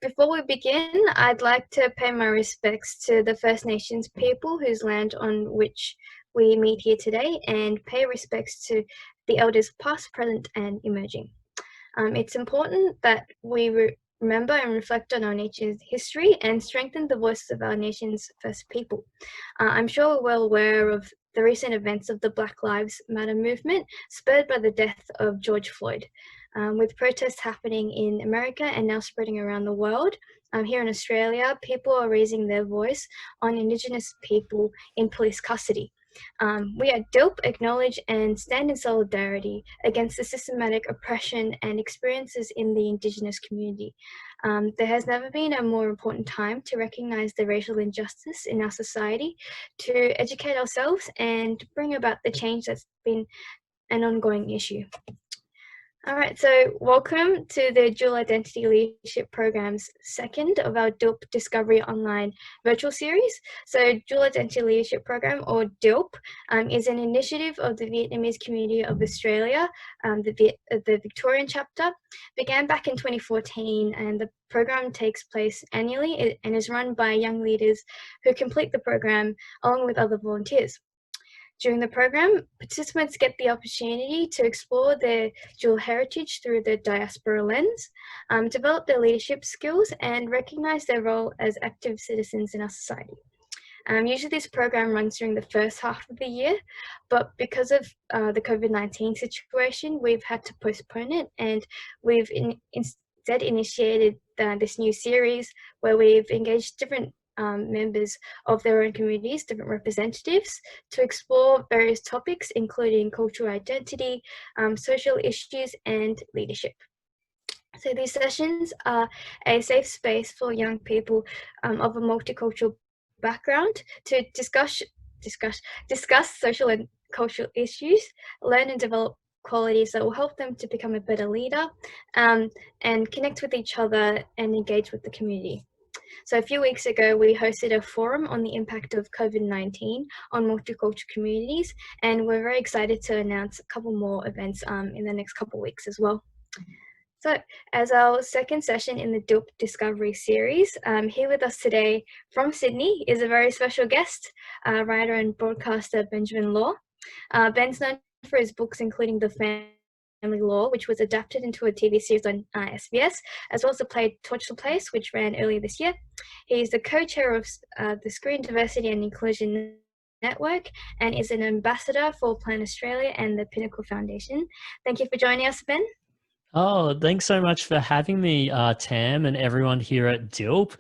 Before we begin, I'd like to pay my respects to the First Nations people whose land on which we meet here today, and pay respects to the elders past, present, and emerging. It's important that we remember and reflect on our nation's history and strengthen the voices of our nation's First people. I'm sure we're well aware of the recent events of the Black Lives Matter movement, spurred by the death of George Floyd. With protests happening in America and now spreading around the world, here in Australia, people are raising their voice on Indigenous people in police custody. We at DILP acknowledge and stand in solidarity against the systematic oppression and experiences in the Indigenous community. There has never been a more important time to recognise the racial injustice in our society, to educate ourselves and bring about the change that's been an ongoing issue. All right, so welcome to the Dual Identity Leadership Program's second of our DILP Discovery Online virtual series. So Dual Identity Leadership Program, or DILP, is an initiative of the Vietnamese community of Australia, the Victorian chapter. Began back in 2014, and the program takes place annually and is run by young leaders who complete the program along with other volunteers. During the program, participants get the opportunity to explore their dual heritage through the diaspora lens, develop their leadership skills, and recognise their role as active citizens in our society. Usually this program runs during the first half of the year, but because of the COVID-19 situation, we've had to postpone it, and we've instead initiated this new series where we've engaged different members of their own communities, different representatives, to explore various topics, including cultural identity, social issues, and leadership. So these sessions are a safe space for young people of a multicultural background to discuss social and cultural issues, learn and develop qualities that will help them to become a better leader, and connect with each other and engage with the community. So a few weeks ago, we hosted a forum on the impact of COVID-19 on multicultural communities, and we're very excited to announce a couple more events in the next couple of weeks as well. So as our second session in the DILP Discovery series, here with us today from Sydney is a very special guest, writer and broadcaster Benjamin Law. Ben's known for his books, including The Family Law, which was adapted into a TV series on SBS, as well as the play Torch the Place, which ran earlier this year. He's the co-chair of the Screen Diversity and Inclusion Network and is an ambassador for Plan Australia and the Pinnacle Foundation. Thank you for joining us, Ben. Oh, thanks so much for having me, Tam, and everyone here at DILP.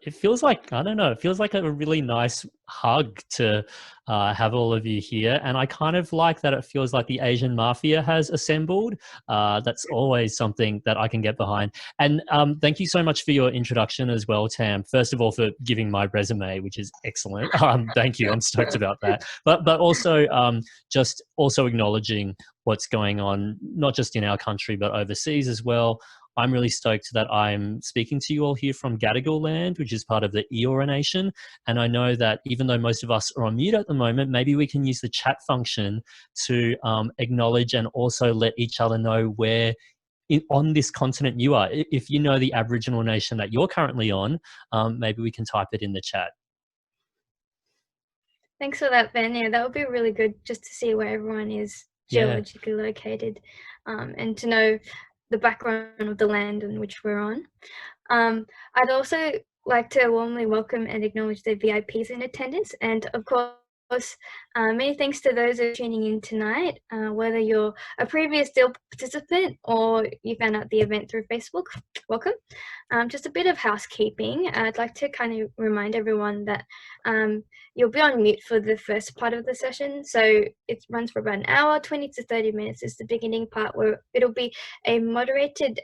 It feels like, I don't know, it feels like a really nice hug to have all of you here. And I kind of like that it feels like the Asian mafia has assembled. That's always something that I can get behind. And thank you so much for your introduction as well, Tam. First of all, for giving my resume, which is excellent. Thank you. I'm stoked about that. But also just also acknowledging what's going on, not just in our country, but overseas as well. I'm really stoked that I'm speaking to you all here from Gadigal land, which is part of the Eora Nation. And I know that even though most of us are on mute at the moment, maybe we can use the chat function to acknowledge and also let each other know where on this continent you are. If you know the Aboriginal nation that you're currently on, maybe we can type it in the chat. Thanks for that, Ben. Yeah, that would be really good just to see where everyone is geologically located, and to know the background of the land on which we're on. I'd also like to warmly welcome and acknowledge the VIPs in attendance, and of course, many thanks to those who are tuning in tonight, whether you're a previous DILP participant or you found out the event through Facebook, welcome. Just a bit of housekeeping. I'd like to kind of remind everyone that you'll be on mute for the first part of the session. So it runs for about an hour, 20 to 30 minutes is the beginning part, where it'll be a moderated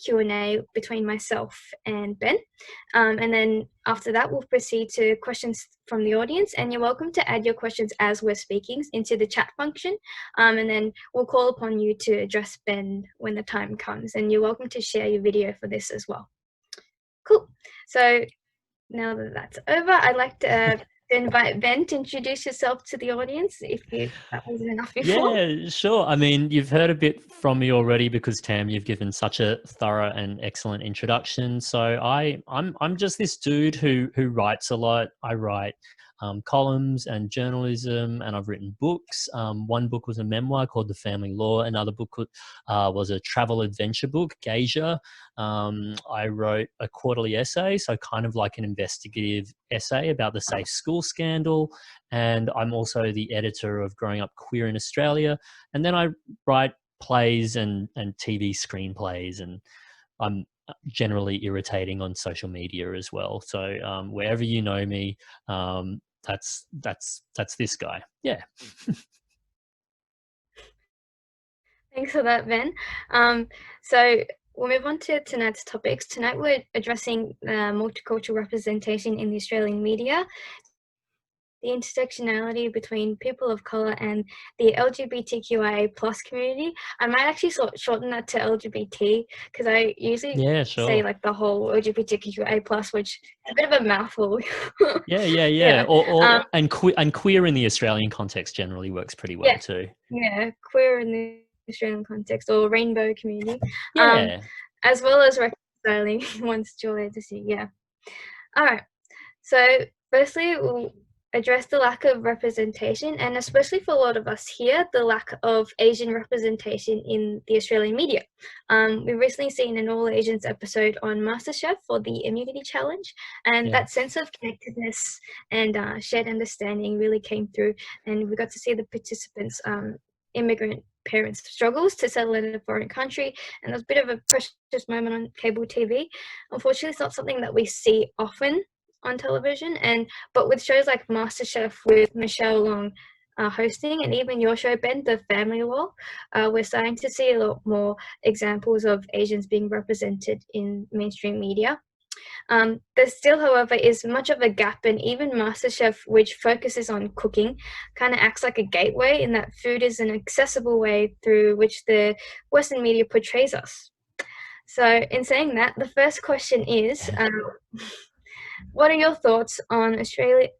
Q&A between myself and Ben. And then after that, we'll proceed to questions from the audience, and you're welcome to add your questions as we're speaking into the chat function. And then we'll call upon you to address Ben when the time comes, and you're welcome to share your video for this as well. Cool. So now that that's over, I'd like to invite Ben to introduce yourself to the audience, if that wasn't enough before. Yeah, sure. I mean, you've heard a bit from me already because Tam, you've given such a thorough and excellent introduction. So I'm just this dude who writes a lot. I write columns and journalism, and I've written books. One book was a memoir called The Family Law. Another book was a travel adventure book, Geisha. I wrote a quarterly essay, so kind of like an investigative essay about the Safe School scandal. And I'm also the editor of Growing Up Queer in Australia. And then I write plays and TV screenplays, and I'm generally irritating on social media as well. So wherever you know me, that's this guy. Yeah. Thanks for that, Ben. So we'll move on to tonight's topics. Tonight we're addressing multicultural representation in the Australian media, the intersectionality between people of colour and the LGBTQIA plus community. I might actually shorten that to LGBT, because I usually say like the whole LGBTQIA plus, which is a bit of a mouthful. Yeah. And queer in the Australian context generally works pretty well too. Yeah, queer in the Australian context, or rainbow community. Yeah. As well as reconciling once Julia to see. Yeah. All right. So firstly, we'll address the lack of representation, and especially for a lot of us here, the lack of Asian representation in the Australian media. We've recently seen an All Asians episode on MasterChef for the Immunity Challenge, and that sense of connectedness and shared understanding really came through, and we got to see the participants' immigrant parents' struggles to settle in a foreign country, and it was a bit of a precious moment on cable TV. Unfortunately, it's not something that we see often on television, but with shows like MasterChef with Michelle Long hosting, and even your show, Ben, The Family Law, we're starting to see a lot more examples of Asians being represented in mainstream media. There still, however, is much of a gap, and even MasterChef, which focuses on cooking, kind of acts like a gateway in that food is an accessible way through which the Western media portrays us. So in saying that, the first question is, what are your thoughts on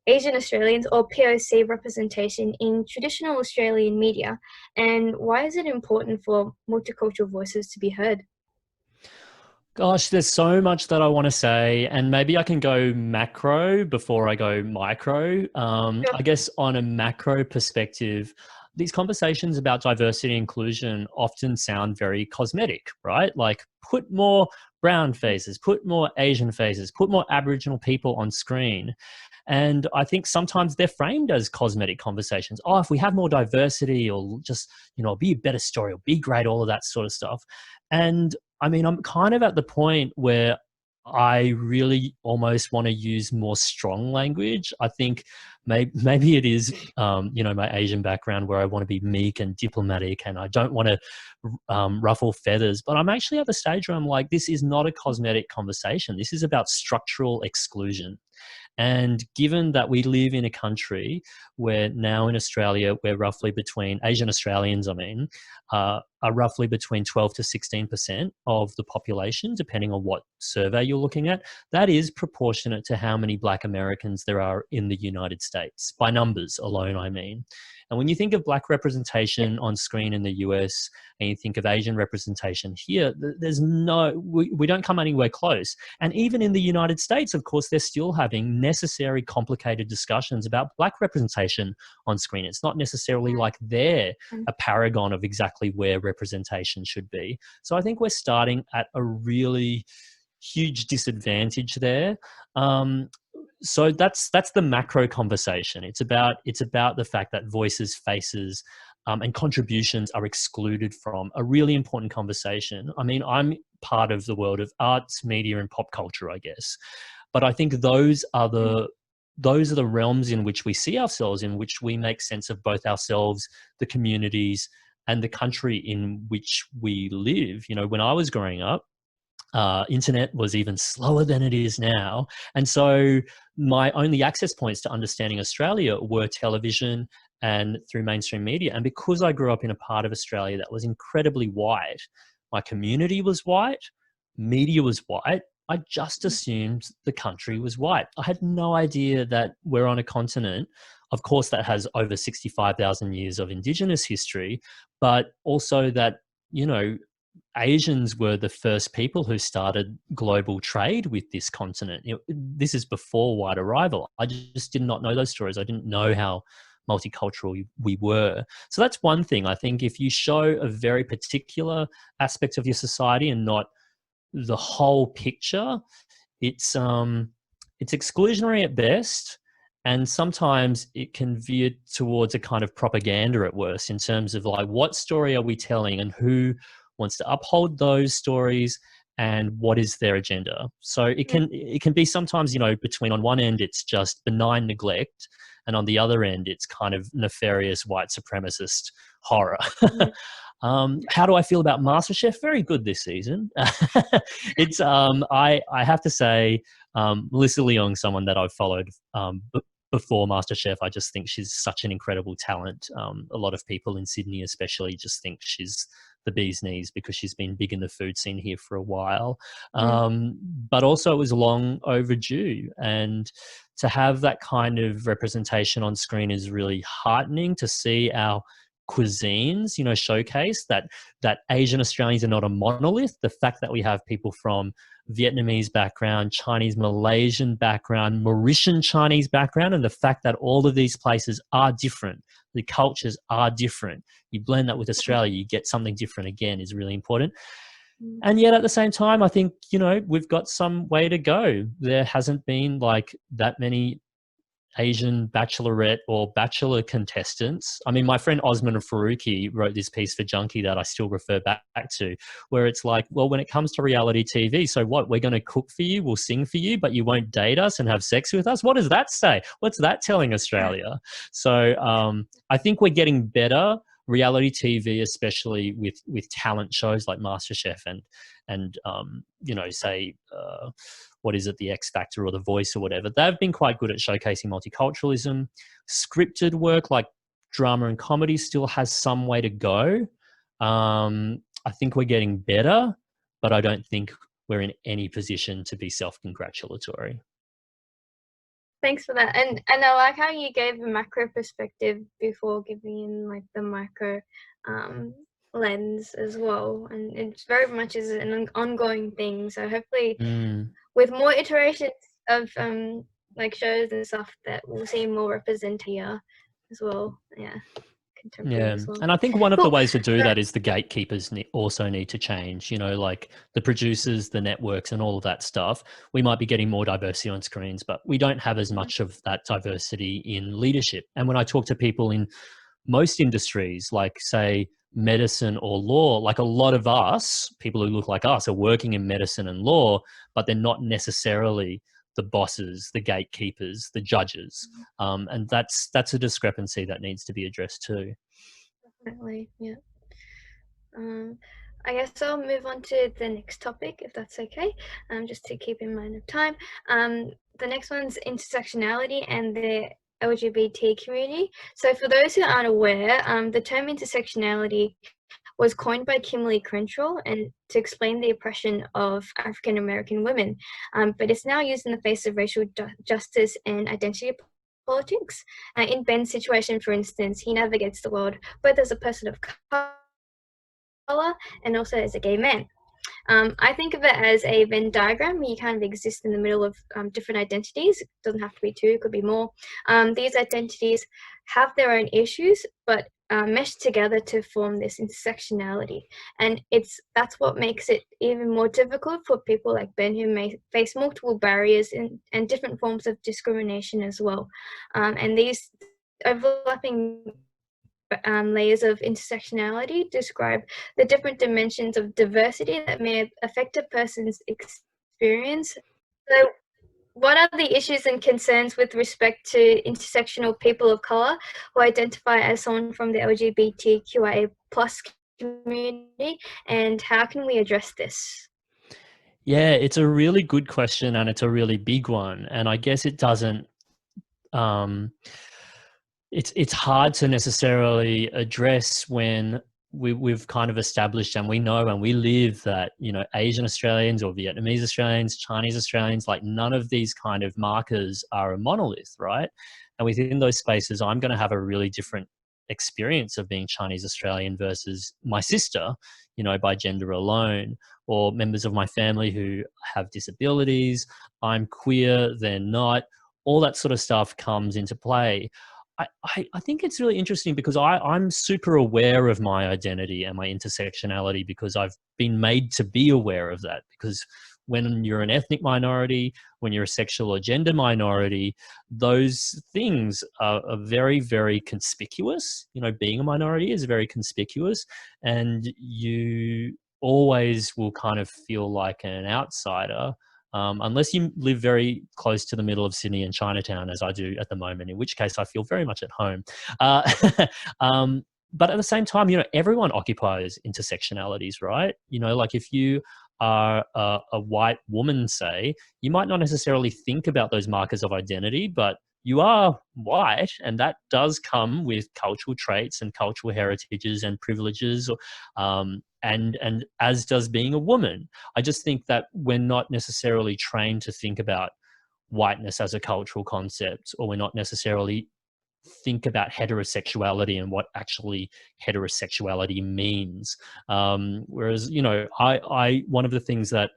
Asian Australians or POC representation in traditional Australian media, and why is it important for multicultural voices to be heard? Gosh, there's so much that I want to say, and maybe I can go macro before I go micro. I guess on a macro perspective, these conversations about diversity and inclusion often sound very cosmetic, right? Like put more brown faces, put more Asian faces, put more Aboriginal people on screen. And I think sometimes they're framed as cosmetic conversations. Oh, if we have more diversity, or just, be a better story, or be great, all of that sort of stuff. And I mean, I'm kind of at the point where I really almost want to use more strong language. I think maybe it is, my Asian background where I want to be meek and diplomatic, and I don't want to ruffle feathers. But I'm actually at the stage where I'm like, this is not a cosmetic conversation. This is about structural exclusion. And given that we live in a country where now in Australia, we're roughly between Asian Australians, are roughly between 12 to 16% of the population, depending on what survey you're looking at, that is proportionate to how many Black Americans there are in the United States, by numbers alone, I mean. And when you think of Black representation on screen in the US, and you think of Asian representation here, we don't come anywhere close. And even in the United States, of course, they're still having necessary, complicated discussions about Black representation on screen. It's not necessarily like they're a paragon of exactly where representation should be. So I think we're starting at a really huge disadvantage there. So that's the macro conversation. It's about the fact that voices, faces, and contributions are excluded from a really important conversation. I mean, I'm part of the world of arts, media, and pop culture, I guess. But I think those are the realms in which we see ourselves, in which we make sense of both ourselves, the communities, and the country in which we live. When I was growing up, internet was even slower than it is now. And so my only access points to understanding Australia were television and through mainstream media. And because I grew up in a part of Australia that was incredibly white, my community was white, media was white, I just assumed the country was white. I had no idea that we're on a continent, of course, that has over 65,000 years of Indigenous history, but also that, you know, Asians were the first people who started global trade with this continent. This is before white arrival. I just did not know those stories. I didn't know how multicultural we were. So that's one thing. I think if you show a very particular aspect of your society and not the whole picture, it's exclusionary at best, and sometimes it can veer towards a kind of propaganda at worst, in terms of like, what story are we telling and who wants to uphold those stories and what is their agenda. So it can be sometimes, you know, between, on one end it's just benign neglect, and on the other end it's kind of nefarious white supremacist horror. How do I feel about MasterChef? Very good this season. It's I have to say, Melissa Leong, someone that I've followed before MasterChef, I just think she's such an incredible talent. A lot of people in Sydney especially just think she's the bee's knees because she's been big in the food scene here for a while. But also it was long overdue, and to have that kind of representation on screen is really heartening, to see our cuisines, you know, showcase that Asian Australians are not a monolith. The fact that we have people from Vietnamese background, Chinese, Malaysian background, Mauritian Chinese background, and the fact that all of these places are different, the cultures are different. You blend that with Australia, you get something different again, is really important. And yet at the same time, I think, you know, we've got some way to go. There hasn't been like that many Asian bachelorette or bachelor contestants. I mean, my friend Osman Faruqi wrote this piece for Junkie that I still refer back to, where it's like, well, when it comes to reality TV, so what? We're going to cook for you, we'll sing for you, but you won't date us and have sex with us? What does that say? What's that telling Australia? So I think we're getting better. Reality TV, especially with talent shows like MasterChef and you know, say what is it, the X Factor or The Voice or whatever, they've been quite good at showcasing multiculturalism. Scripted work like drama and comedy still has some way to go. I think we're getting better, but I don't think we're in any position to be self-congratulatory. Thanks for that. And I like how you gave a macro perspective before giving in like the micro lens as well. And it very much is an ongoing thing. So hopefully with more iterations of like shows and stuff, that we'll see more represented here as well. Yeah. Yeah, As well. and I think one of the ways to do that is the gatekeepers also need to change, you know, like the producers, the networks and all of that stuff. We might be getting more diversity on screens, but we don't have as much of that diversity in leadership. And when I talk to people in most industries, like say medicine or law, like a lot of us, people who look like us, are working in medicine and law, but they're not necessarily the bosses, the gatekeepers, the judges. And that's a discrepancy that needs to be addressed too. Definitely, yeah. I guess I'll move on to the next topic, if that's okay, just to keep in mind of time. The next one's intersectionality and the LGBT community. So for those who aren't aware, the term intersectionality was coined by Kimberly Crenshaw and to explain the oppression of African American women, but it's now used in the face of racial justice and identity politics. In Ben's situation, for instance, he navigates the world both as a person of color and also as a gay man. I think of it as a Venn diagram where you kind of exist in the middle of different identities. It doesn't have to be two, it could be more. These identities have their own issues, but mesh together to form this intersectionality. And that's what makes it even more difficult for people like Ben, who may face multiple barriers and different forms of discrimination as well. And these overlapping layers of intersectionality describe the different dimensions of diversity that may affect a person's experience. So what are the issues and concerns with respect to intersectional people of color who identify as someone from the LGBTQIA plus community, and how can we address this? Yeah, it's a really good question and it's a really big one. And I guess it doesn't, it's hard to necessarily address when we've kind of established, and we know and we live, that, you know, Asian Australians or Vietnamese Australians, Chinese Australians, like none of these kind of markers are a monolith, right? And within those spaces, I'm going to have a really different experience of being Chinese Australian versus my sister, you know, by gender alone, or members of my family who have disabilities. I'm queer, they're not. All that sort of stuff comes into play. I think it's really interesting because I'm super aware of my identity and my intersectionality because I've been made to be aware of that. Because when you're an ethnic minority, when you're a sexual or gender minority, those things are very, very conspicuous. You know, being a minority is very conspicuous, and you always will kind of feel like an outsider. Unless you live very close to the middle of Sydney and Chinatown, as I do at the moment, in which case I feel very much at home. Uh, but at the same time, you know, everyone occupies intersectionalities, right? You know, like if you are a white woman, say, you might not necessarily think about those markers of identity, but you are white, and that does come with cultural traits and cultural heritages and privileges, and as does being a woman. I just think that we're not necessarily trained to think about whiteness as a cultural concept, or we're not necessarily think about heterosexuality and what actually heterosexuality means. Whereas, you know, I one of the things that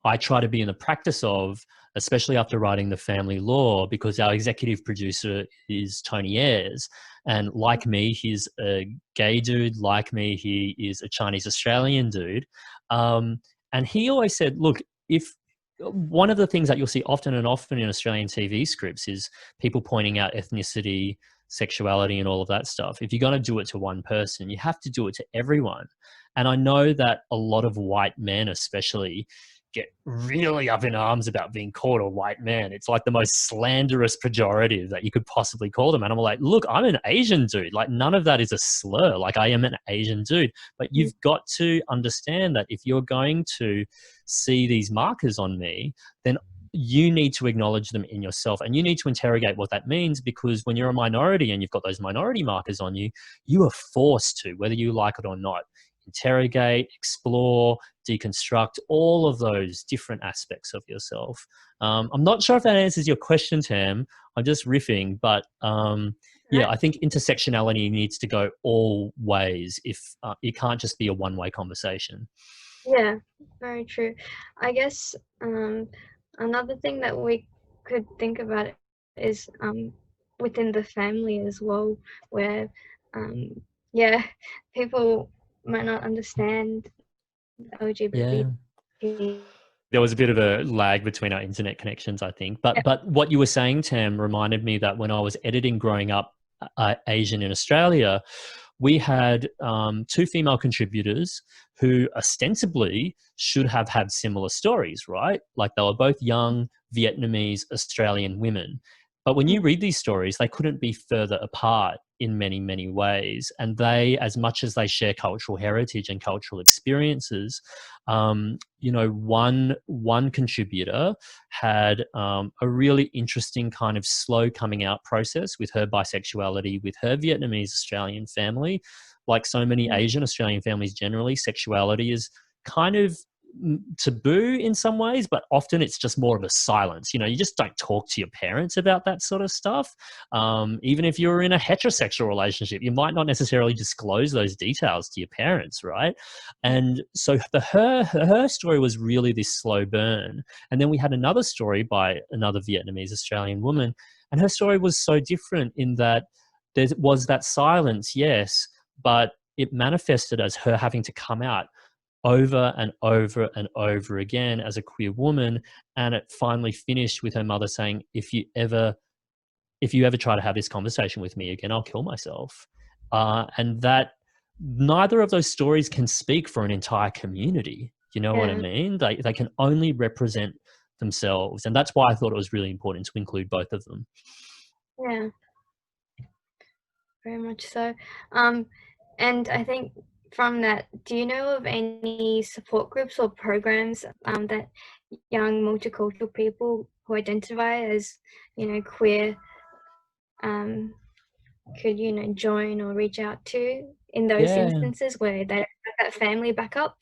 I try to be in the practice of, especially after writing The Family Law, because our executive producer is Tony Ayres. And like me, he's a gay dude. Like me, he is a Chinese Australian dude. And he always said, look, if one of the things that you'll see often and often in Australian TV scripts is people pointing out ethnicity, sexuality, and all of that stuff. If you're going to do it to one person, you have to do it to everyone. And I know that a lot of white men, especially, get really up in arms about being called a white man. It's like the most slanderous pejorative that you could possibly call them. And I'm like, look, I'm an Asian dude. Like, none of that is a slur. Like, I am an Asian dude. But you've got to understand that if you're going to see these markers on me, then you need to acknowledge them in yourself, and you need to interrogate what that means, because when you're a minority and you've got those minority markers on you, you are forced to, whether you like it or not, interrogate, explore, deconstruct all of those different aspects of yourself. I'm not sure if that answers your question, Tam. I'm just riffing, but yeah, I think intersectionality needs to go all ways. If it can't just be a one-way conversation. Yeah, very true. I guess another thing that we could think about is within the family as well, where yeah, people might not understand Yeah. LGBT. There was a bit of a lag between our internet connections, I think. But what you were saying, Tam, reminded me that when I was editing growing up Asian in Australia, we had two female contributors who ostensibly should have had similar stories, right? Like they were both young Vietnamese Australian women. But when you read these stories, they couldn't be further apart in many, many ways. And they, as much as they share cultural heritage and cultural experiences, you know, one contributor had a really interesting kind of slow coming out process with her bisexuality with her Vietnamese Australian family. Like so many Asian Australian families generally, sexuality is kind of taboo in some ways, but often it's just more of a silence. You know, you just don't talk to your parents about that sort of stuff. Even if you're in a heterosexual relationship, you might not necessarily disclose those details to your parents, right? And so her story was really this slow burn. And then we had another story by another Vietnamese Australian woman, and her story was so different in that there was that silence, yes, but it manifested as her having to come out over and over and over again as a queer woman, and it finally finished with her mother saying, if you ever try to have this conversation with me again, I'll kill myself. And that neither of those stories can speak for an entire community. You know what I mean? They can only represent themselves, and that's why I thought it was really important to include both of them. Yeah, very much so. And I think from that, do you know of any support groups or programs that young multicultural people who identify as, you know, queer could, you know, join or reach out to in those Yeah. instances where they don't have that family backup?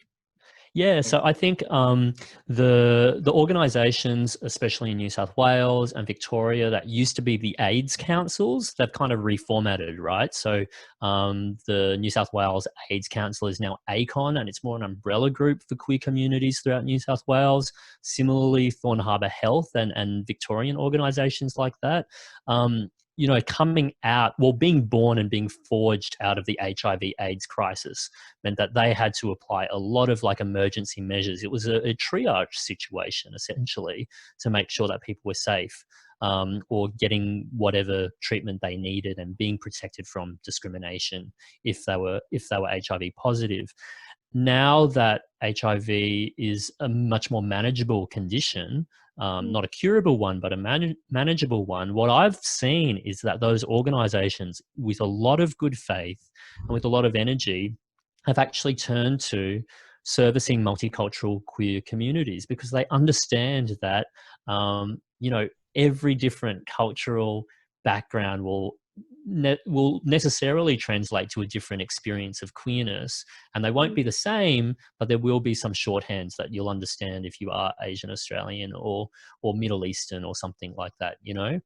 Yeah, so I think the organisations, especially in New South Wales and Victoria, that used to be the AIDS councils, they've kind of reformatted, right? So the New South Wales AIDS Council is now ACON, and it's more an umbrella group for queer communities throughout New South Wales. Similarly, Thorn Harbour Health and Victorian organisations like that. You know, coming out, well, being born and being forged out of the HIV/AIDS crisis meant that they had to apply a lot of like emergency measures. It was a triage situation essentially to make sure that people were safe, or getting whatever treatment they needed and being protected from discrimination if they were HIV positive. Now that HIV is a much more manageable condition, not a curable one, but a manageable one, what I've seen is that those organizations, with a lot of good faith and with a lot of energy, have actually turned to servicing multicultural queer communities because they understand that, you know, every different cultural background will necessarily translate to a different experience of queerness, and they won't be the same, but there will be some shorthands that you'll understand if you are Asian Australian or Middle Eastern or something like that, you know.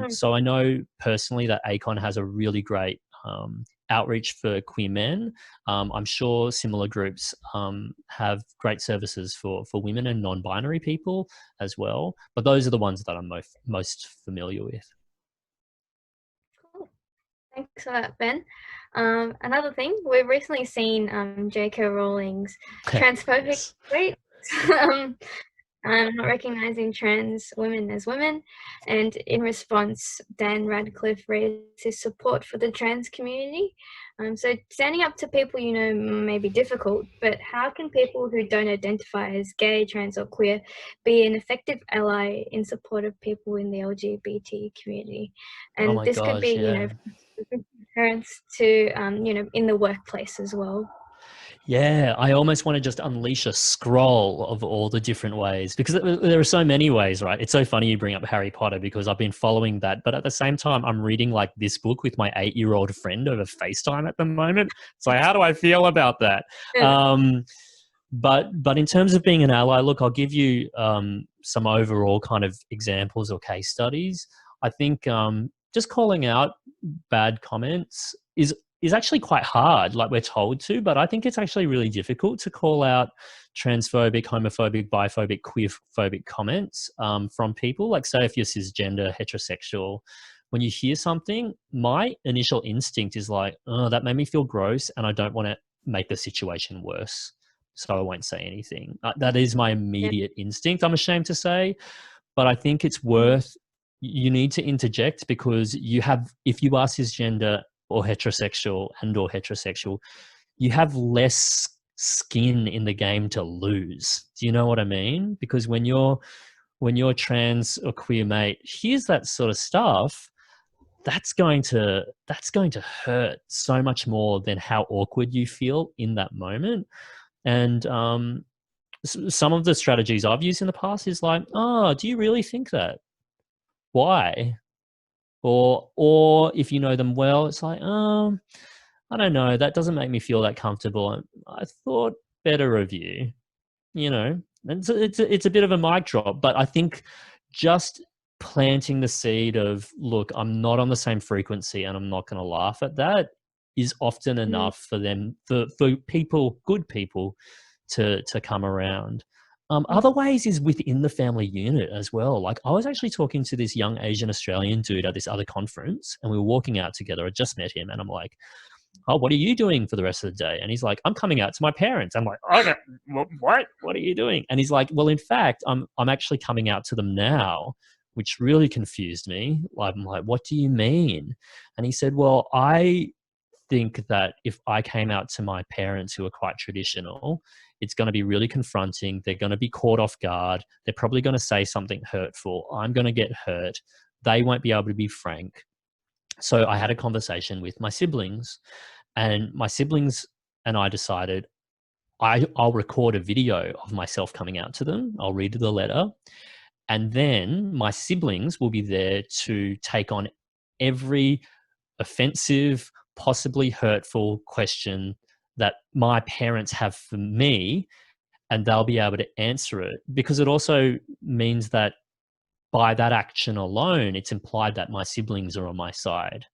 So I know personally that ACON has a really great outreach for queer men. I'm sure similar groups have great services for women and non-binary people as well, but those are the ones that I'm most familiar with. Cool. Thanks for that, Ben. Another thing, we've recently seen J.K. Rowling's transphobic Yes. tweets, not recognizing trans women as women, and in response, Dan Radcliffe raised his support for the trans community. So standing up to people you know may be difficult, but how can people who don't identify as gay, trans, or queer be an effective ally in support of people in the LGBT community? Oh And my this could be, gosh, yeah. parents to, in the workplace as well. Yeah, I almost want to just unleash a scroll of all the different ways because there are so many ways, right? It's so funny you bring up Harry Potter because I've been following that, but at the same time, I'm reading like this book with my 8-year-old friend over FaceTime at the moment. So how do I feel about that? But in terms of being an ally, look, I'll give you some overall kind of examples or case studies. I think just calling out bad comments is actually quite hard, like we're told to, but I think it's actually really difficult to call out transphobic, homophobic, biphobic, queerphobic comments from people. Like say if you're cisgender, heterosexual, when you hear something, my initial instinct is like, oh, that made me feel gross and I don't want to make the situation worse. So I won't say anything. That is my Yeah. immediate instinct, I'm ashamed to say. But I think it's worth, you need to interject because you have, if you are cisgender or heterosexual you have less skin in the game to lose. Do you know what I mean? Because when you're trans or queer, mate, here's that sort of stuff, that's going to hurt so much more than how awkward you feel in that moment. And some of the strategies I've used in the past is like, oh, do you really think that? Why? Or if you know them well, it's like, I don't know, that doesn't make me feel that comfortable. I thought better of you, you know. And it's a bit of a mic drop, but I think just planting the seed of, look, I'm not on the same frequency and I'm not going to laugh at that is often enough for them, for people, good people, to come around. Other ways is within the family unit as well. Like I was actually talking to this young Asian Australian dude at this other conference and we were walking out together. I just met him and I'm like, oh, what are you doing for the rest of the day? And he's like, I'm coming out to my parents. I'm like, oh, what are you doing? And he's like, well, in fact, I'm actually coming out to them now, which really confused me. I'm like, what do you mean? And he said, well, I think that if I came out to my parents who are quite traditional, it's going to be really confronting. They're going to be caught off guard. They're probably going to say something hurtful. I'm going to get hurt. They won't be able to be frank. So I had a conversation with my siblings, and my siblings and I decided I'll record a video of myself coming out to them. I'll read the letter. And then my siblings will be there to take on every offensive, possibly hurtful question that my parents have for me, and they'll be able to answer it, because it also means that by that action alone, it's implied that my siblings are on my side.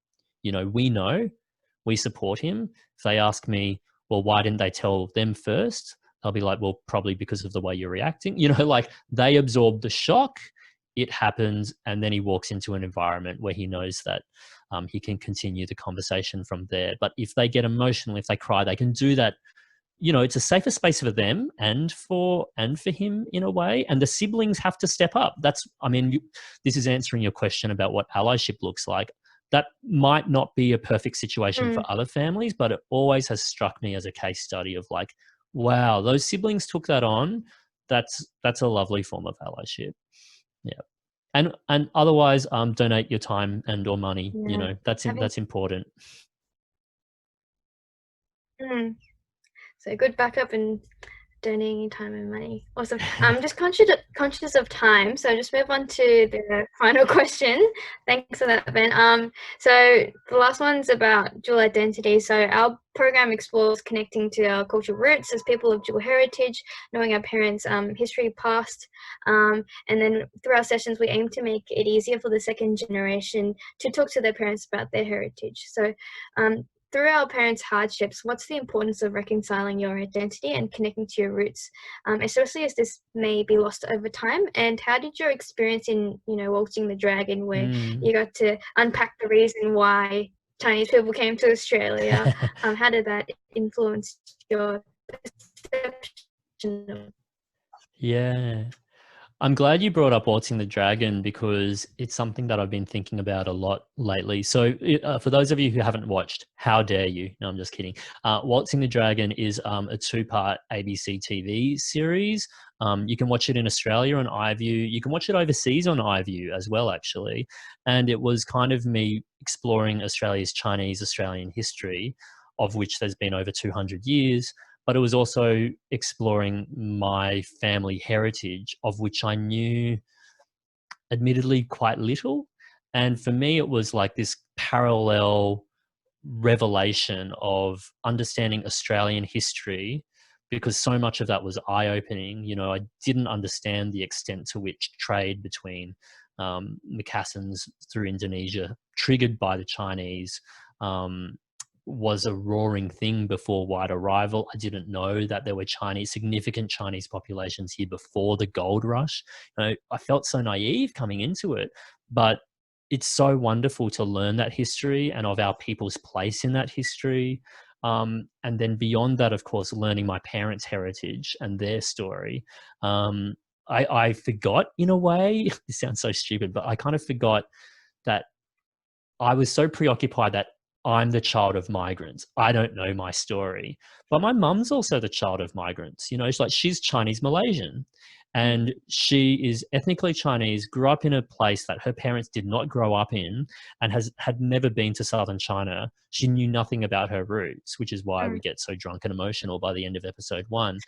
You know, we support him. If they ask me, well, why didn't they tell them first? I'll be like, well, probably because of the way you're reacting. You know, like they absorb the shock, it happens, and then he walks into an environment where he knows that he can continue the conversation from there. But if they get emotional, if they cry, they can do that. You know, it's a safer space for them and for him in a way, and the siblings have to step up. That's, I mean, this is answering your question about what allyship looks like. That might not be a perfect situation for other families, but it always has struck me as a case study of like, wow, those siblings took that on. That's a lovely form of allyship. Yeah. And otherwise, donate your time and or money. You Yeah. know, that's Having important. so good backup and donating time and money. Awesome. I'm just conscious of time, so just move on to the final question. Thanks for that, Ben. So the last one's about dual identity. So our program explores connecting to our cultural roots as people of dual heritage, knowing our parents' history past, and then through our sessions we aim to make it easier for the second generation to talk to their parents about their heritage. So through our parents' hardships, what's the importance of reconciling your identity and connecting to your roots, especially as this may be lost over time? And how did your experience in, Waltzing the Dragon, where you got to unpack the reason why Chinese people came to Australia, how did that influence your perception of? Yeah. I'm glad you brought up Waltzing the Dragon, because it's something that I've been thinking about a lot lately. So, for those of you who haven't watched, how dare you? No, I'm just kidding. Waltzing the Dragon is a two-part ABC TV series. You can watch it in Australia on iView. You can watch it overseas on iView as well, actually. And it was kind of me exploring Australia's Chinese Australian history, of which there's been over 200 years. But it was also exploring my family heritage, of which I knew admittedly quite little. And for me, it was like this parallel revelation of understanding Australian history, because so much of that was eye-opening. You know, I didn't understand the extent to which trade between Macassans through Indonesia, triggered by the Chinese, was a roaring thing before white arrival. I didn't know that there were significant Chinese populations here before the gold rush. You know, I felt so naive coming into it, but it's so wonderful to learn that history and of our people's place in that history. And then beyond that, of course, learning my parents' heritage and their story. I forgot, in a way, this sounds so stupid, but I kind of forgot that I was so preoccupied that I'm the child of migrants. I don't know my story. But my mum's also the child of migrants. You know, she's Chinese Malaysian, and she is ethnically Chinese, grew up in a place that her parents did not grow up in, and had never been to southern China. She knew nothing about her roots, which is why we get so drunk and emotional by the end of episode 1.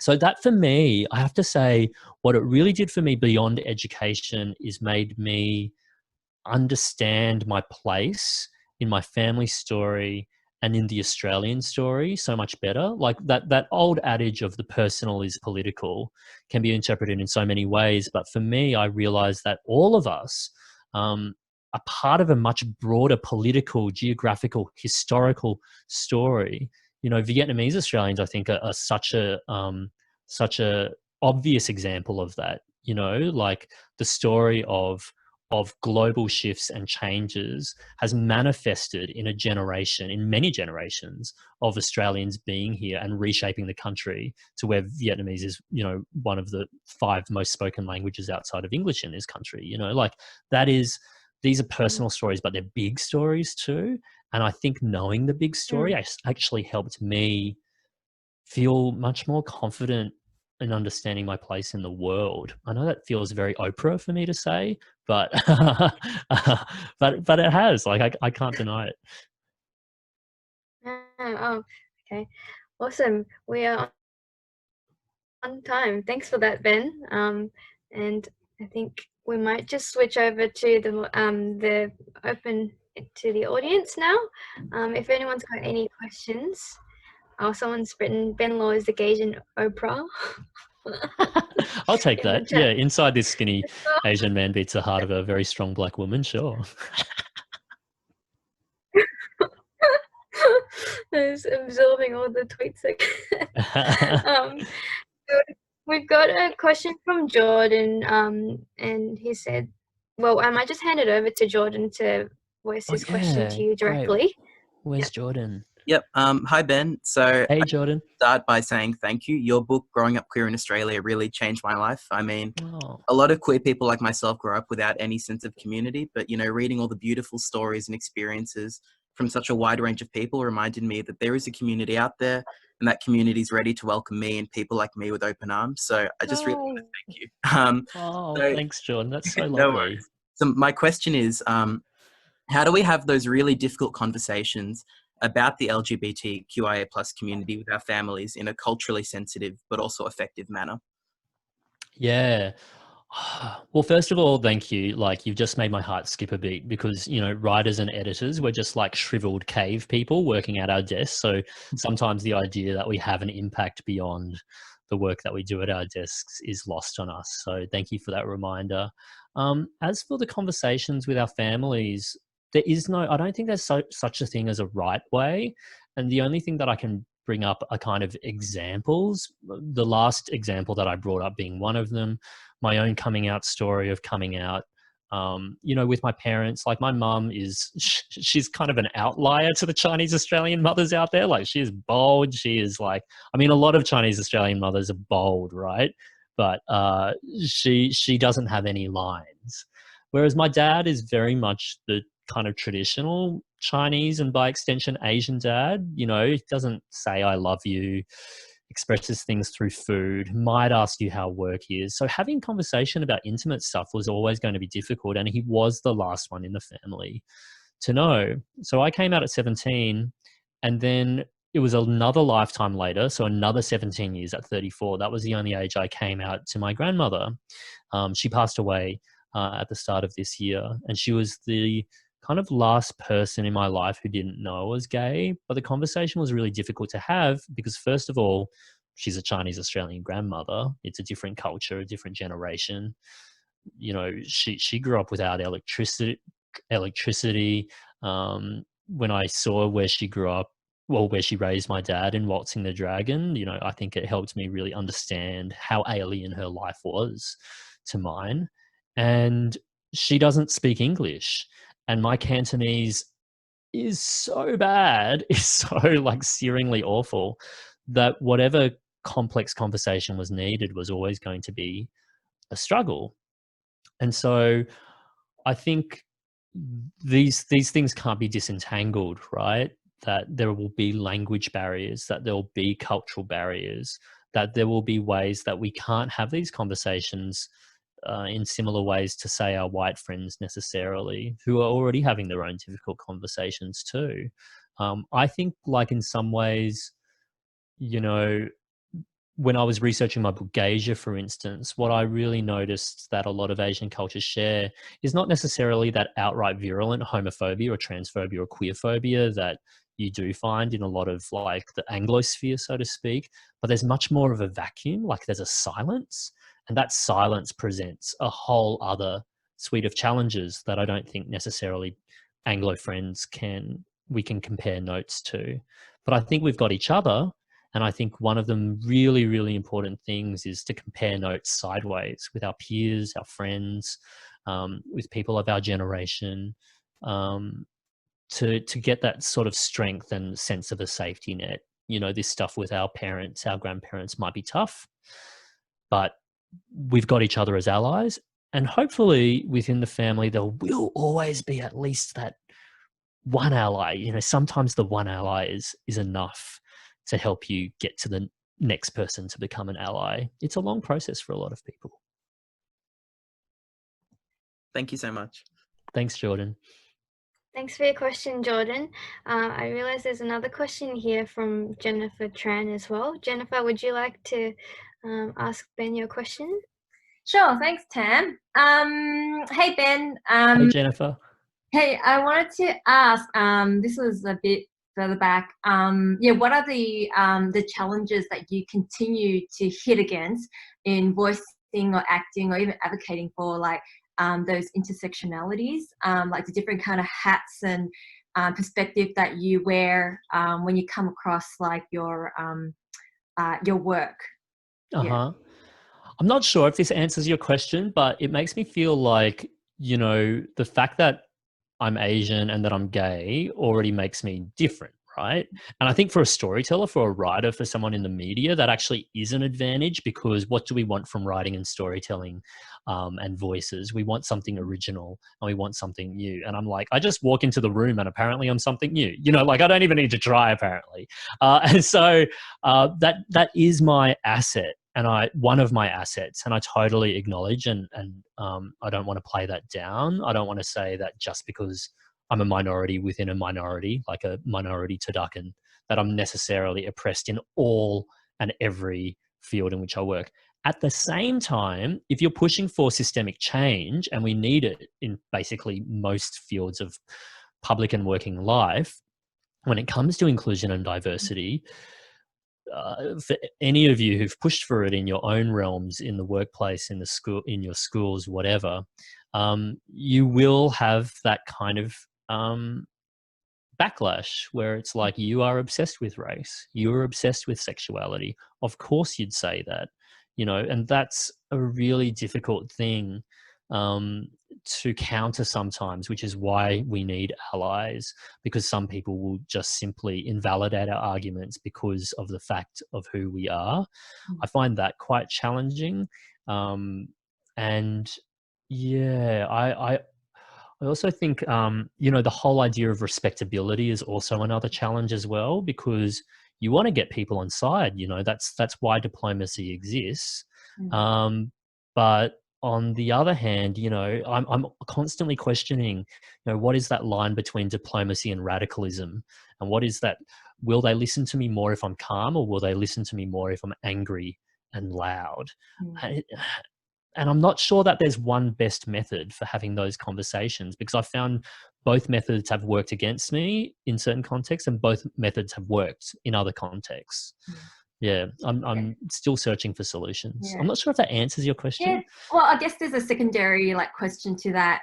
So that, for me, I have to say, what it really did for me beyond education is made me understand my place in my family story and in the Australian story so much better. Like that old adage of the personal is political can be interpreted in so many ways. But for me, I realized that all of us are part of a much broader political, geographical, historical story. You know, Vietnamese Australians, I think, are such a obvious example of that. You know, like the story of global shifts and changes has manifested in many generations of Australians being here and reshaping the country to where Vietnamese is, you know, one of the 5 most spoken languages outside of English in this country. You know, like these are personal stories, but they're big stories too. And I think knowing the big story actually helped me feel much more confident in understanding my place in the world. I know that feels very Oprah for me to say, but but it has. Like I can't deny it. Oh, okay. Awesome. We are on time. Thanks for that, Ben. And I think we might just switch over to the open to the audience now. If anyone's got any questions. Oh, someone's written Ben Law is the Gaysian Oprah. I'll take In the that. chat. Yeah, inside this skinny Asian man beats the heart of a very strong black woman, sure. Who's absorbing all the tweets. So we've got a question from Jordan, and he said, well, I might just hand it over to Jordan to voice his question to you directly. Great. Where's Jordan? Yep. Hi, Ben. So hey, Jordan. I start by saying thank you. Your book, Growing Up Queer in Australia, really changed my life. I mean, a lot of queer people like myself grow up without any sense of community, but, reading all the beautiful stories and experiences from such a wide range of people reminded me that there is a community out there, and that community is ready to welcome me and people like me with open arms. So I just really want to thank you. Thanks, Jordan. That's so lovely. No worries. So my question is, how do we have those really difficult conversations about the LGBTQIA plus community with our families in a culturally sensitive but also effective manner? Yeah. Well, first of all, thank you. Like, you've just made my heart skip a beat because, writers and editors, we're just like shriveled cave people working at our desks. So sometimes the idea that we have an impact beyond the work that we do at our desks is lost on us. So thank you for that reminder. As for the conversations with our families, I don't think there's such a thing as a right way. And the only thing that I can bring up are kind of examples. The last example that I brought up being one of them, my own coming out story of coming out, with my parents. Like, my mum she's kind of an outlier to the Chinese Australian mothers out there. Like, she is bold. She is like, I mean, a lot of Chinese Australian mothers are bold, right? But she doesn't have any lines. Whereas my dad is very much the kind of traditional Chinese and by extension Asian dad. He doesn't say I love you, expresses things through food, might ask you how work is. So having conversation about intimate stuff was always going to be difficult, and he was the last one in the family to know. So I came out at 17, and then it was another lifetime later, so another 17 years at 34. That was the only age I came out to my grandmother. She passed away at the start of this year, and she was the kind of last person in my life who didn't know I was gay. But the conversation was really difficult to have because, first of all, she's a Chinese Australian grandmother. It's a different culture, a different generation. She grew up without electricity. When I saw where she grew up, where she raised my dad in Waltzing the Dragon, I think it helped me really understand how alien her life was to mine. And she doesn't speak English. And my Cantonese is so bad, is so like searingly awful, that whatever complex conversation was needed was always going to be a struggle. And so I think these things can't be disentangled, right? That there will be language barriers, that there will be cultural barriers, that there will be ways that we can't have these conversations in similar ways to, say, our white friends necessarily, who are already having their own difficult conversations too. I think, like, in some ways, when I was researching my book Gaysia, for instance, what I really noticed that a lot of Asian cultures share is not necessarily that outright virulent homophobia or transphobia or queerphobia that you do find in a lot of, like, the Anglosphere, so to speak, but there's much more of a vacuum, like there's a silence. And that silence presents a whole other suite of challenges that I don't think necessarily Anglo friends we can compare notes to. But I think we've got each other. And I think one of the really, really important things is to compare notes sideways with our peers, our friends, with people of our generation, to get that sort of strength and sense of a safety net. This stuff with our parents, our grandparents might be tough, but we've got each other as allies, and hopefully within the family there will always be at least that one ally. Sometimes the one ally is enough to help you get to the next person to become an ally. It's a long process for a lot of people. Thank you so much. Thanks, Jordan. Thanks for your question, Jordan. I realize there's another question here from Jennifer Tran as well. Jennifer, would you like to ask Ben your question? Sure, thanks, Tam. Hey, Ben. Hey, Jennifer. Hey, I wanted to ask, this was a bit further back. Yeah, what are the challenges that you continue to hit against in voicing or acting or even advocating for like those intersectionalities, like the different kind of hats and perspective that you wear when you come across like your work? Uh-huh. I'm not sure if this answers your question, but it makes me feel like, you know, the fact that I'm Asian and that I'm gay already makes me different, right? And I think for a storyteller, for a writer, for someone in the media, that actually is an advantage, because what do we want from writing and storytelling and voices? We want something original and we want something new. And I'm like, I just walk into the room and apparently I'm something new. You know, like I don't even need to try apparently. And so that is my asset. And one of my assets, and I totally acknowledge, and I don't want to play that down. I don't want to say that just because I'm a minority within a minority, like a minority Turducken, that I'm necessarily oppressed in all and every field in which I work. At the same time, if you're pushing for systemic change, and we need it in basically most fields of public and working life, when it comes to inclusion and diversity, for any of you who've pushed for it in your own realms, in the workplace, in the school, in your schools, whatever, you will have that kind of backlash where it's like, you are obsessed with race, you are obsessed with sexuality. Of course you'd say that, you know, and that's a really difficult thing to counter sometimes, which is why we need allies, because some people will just simply invalidate our arguments because of the fact of who we are. I find that quite challenging. And yeah, I also think, you know, the whole idea of respectability is also another challenge as well, because you want to get people on side. You know, that's why diplomacy exists. But on the other hand, you know, I'm constantly questioning, you know, what is that line between diplomacy and radicalism, and what is that? Will they listen to me more if I'm calm, or will they listen to me more if I'm angry and loud? And I'm not sure that there's one best method for having those conversations, because I found both methods have worked against me in certain contexts, and both methods have worked in other contexts. Yeah, I'm still searching for solutions. I'm not sure if that answers your question. Yeah. Well, I guess there's a secondary like question to that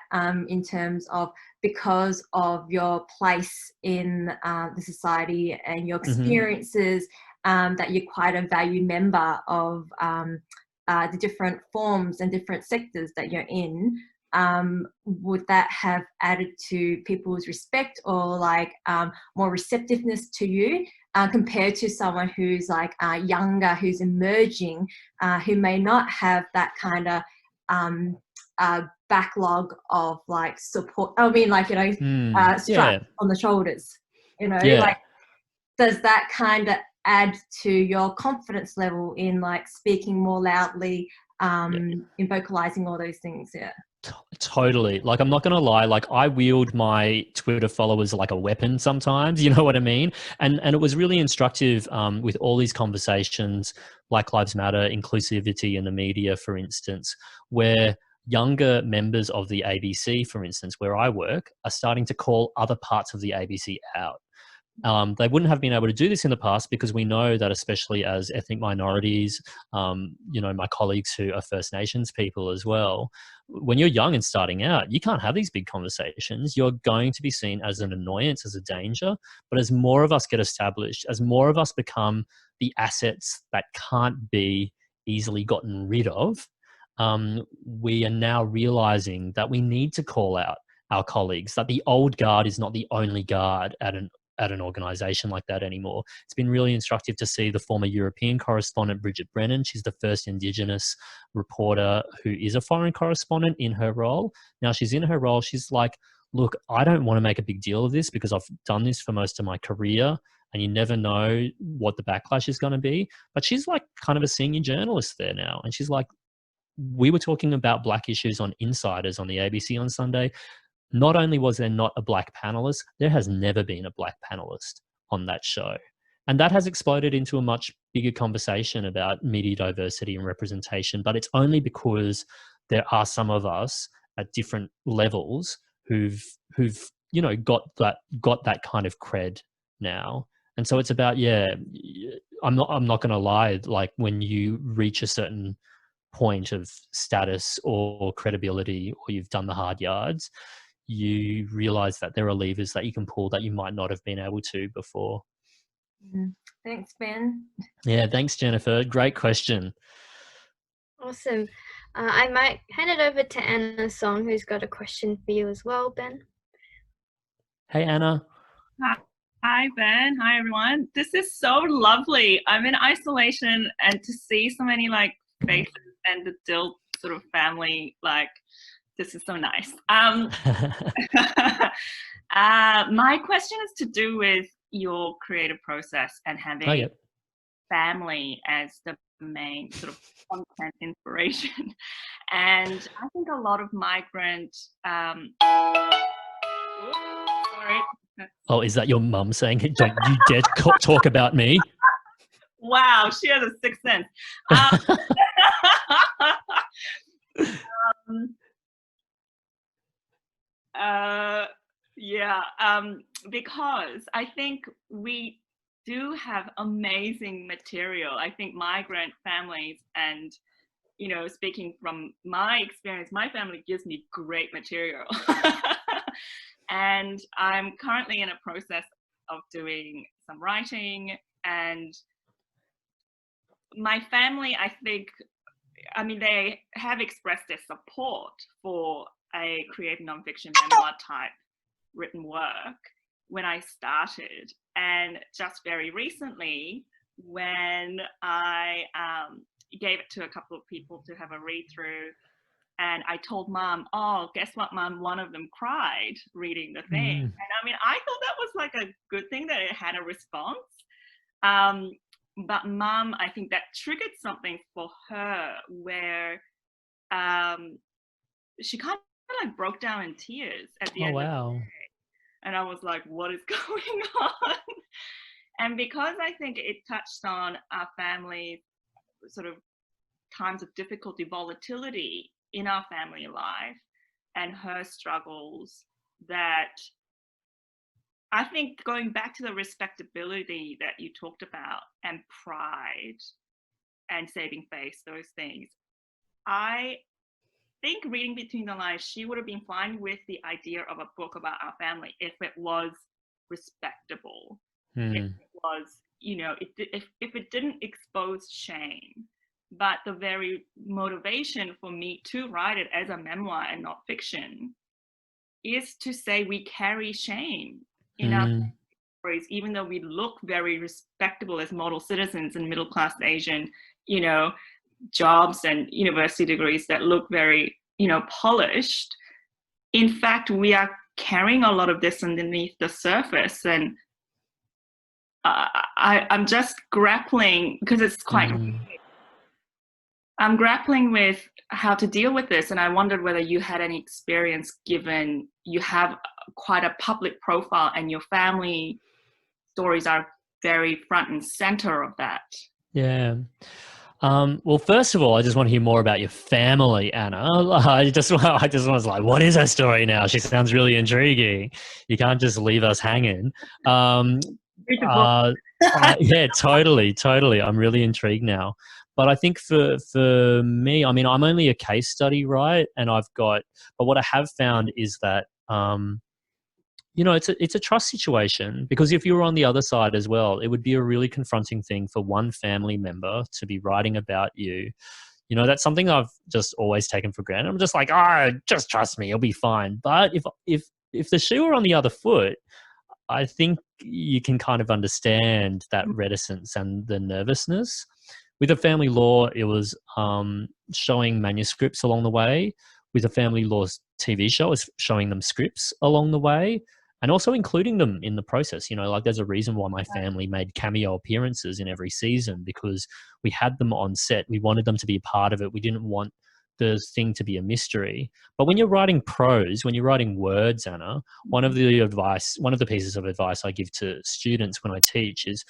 in terms of, because of your place in the society and your experiences, that you're quite a valued member of the different forms and different sectors that you're in. Would that have added to people's respect or like more receptiveness to you compared to someone who's like younger, who's emerging, who may not have that kind of backlog of like support? I mean, like, you know, strap on the shoulders, you know, like, does that kind of add to your confidence level in like speaking more loudly, in vocalizing all those things? Totally. Like, I'm not going to lie, like I wield my Twitter followers like a weapon sometimes, you know what I mean? And it was really instructive with all these conversations, Black Lives Matter, inclusivity in the media, for instance, where younger members of the ABC, for instance, where I work, are starting to call other parts of the ABC out. They wouldn't have been able to do this in the past, because we know that, especially as ethnic minorities, you know, my colleagues who are First Nations people as well, when you're young and starting out, you can't have these big conversations. You're going to be seen as an annoyance, as a danger. But as more of us get established, as more of us become the assets that can't be easily gotten rid of, we are now realizing that we need to call out our colleagues, that the old guard is not the only guard at an organization like that anymore. It's been really instructive to see the former European correspondent, Bridget Brennan. She's the first Indigenous reporter who is a foreign correspondent in her role. Now she's in her role, she's like, look, I don't want to make a big deal of this because I've done this for most of my career and you never know what the backlash is going to be. But she's like kind of a senior journalist there now. And she's like, we were talking about Black issues on Insiders on the ABC on Sunday. Not only was there not a Black panelist, there has never been a Black panelist on that show. And that has exploded into a much bigger conversation about media diversity and representation. But it's only because there are some of us at different levels who've you know got that kind of cred now. And so it's about, yeah, I'm not going to lie, like when you reach a certain point of status or credibility, or you've done the hard yards, you realize that there are levers that you can pull that you might not have been able to before. Thanks, Ben. Yeah, thanks, Jennifer. Great question. Awesome. I might hand it over to Anna Song, who's got a question for you as well, Ben. Hey, Anna. Hi, Ben. Hi, everyone. This is so lovely. I'm in isolation, and to see so many like faces and the DILP sort of family, like, this is so nice. My question is to do with your creative process and having family as the main sort of content inspiration. And I think a lot of migrant sorry. Oh, is that your mum saying, don't you dare talk about me? Wow, she has a sixth sense. Because I think we do have amazing material. I think migrant families, and you know, speaking from my experience, my family gives me great material. And I'm currently in a process of doing some writing, and my family, I think, I mean, they have expressed their support for a creative nonfiction memoir type written work when I started. And just very recently, when I gave it to a couple of people to have a read through, and I told Mum, oh, guess what, Mum? One of them cried reading the thing. And I mean, I thought that was like a good thing that it had a response. But Mum, I think that triggered something for her where she kind of like broke down in tears at the end of the day. And I was like, what is going on? And because I think it touched on our family sort of times of difficulty, volatility in our family life, and her struggles, that I think going back to the respectability that you talked about, and pride and saving face, those things, I think reading between the lines, she would have been fine with the idea of a book about our family if it was respectable, if it was, you know, if it didn't expose shame. But the very motivation for me to write it as a memoir and not fiction is to say we carry shame in our stories, even though we look very respectable as model citizens and middle-class Asian, you know, jobs and university degrees that look very, you know, polished. In fact, we are carrying a lot of this underneath the surface. And I'm just grappling, because it's quite I'm grappling with how to deal with this, and I wondered whether you had any experience, given you have quite a public profile and your family stories are very front and center of that. Yeah. Well, first of all, I just want to hear more about your family, Anna. I just was like, what is her story now? She sounds really intriguing. You can't just leave us hanging. Yeah, totally. I'm really intrigued now. But I think for me, I mean, I'm only a case study, right? And but what I have found is that, you know, it's a trust situation, because if you were on the other side as well, it would be a really confronting thing for one family member to be writing about you. You know, that's something I've just always taken for granted. I'm just like, just trust me, you'll be fine. But if the shoe were on the other foot, I think you can kind of understand that reticence and the nervousness. With a family law, it was showing manuscripts along the way. With a family law TV show, it's showing them scripts along the way, and also including them in the process. You know, like there's a reason why my family made cameo appearances in every season, because we had them on set. We wanted them to be a part of it. We didn't want the thing to be a mystery. But when you're writing prose, when you're writing words, Anna, one of the pieces of advice I give to students when I teach is,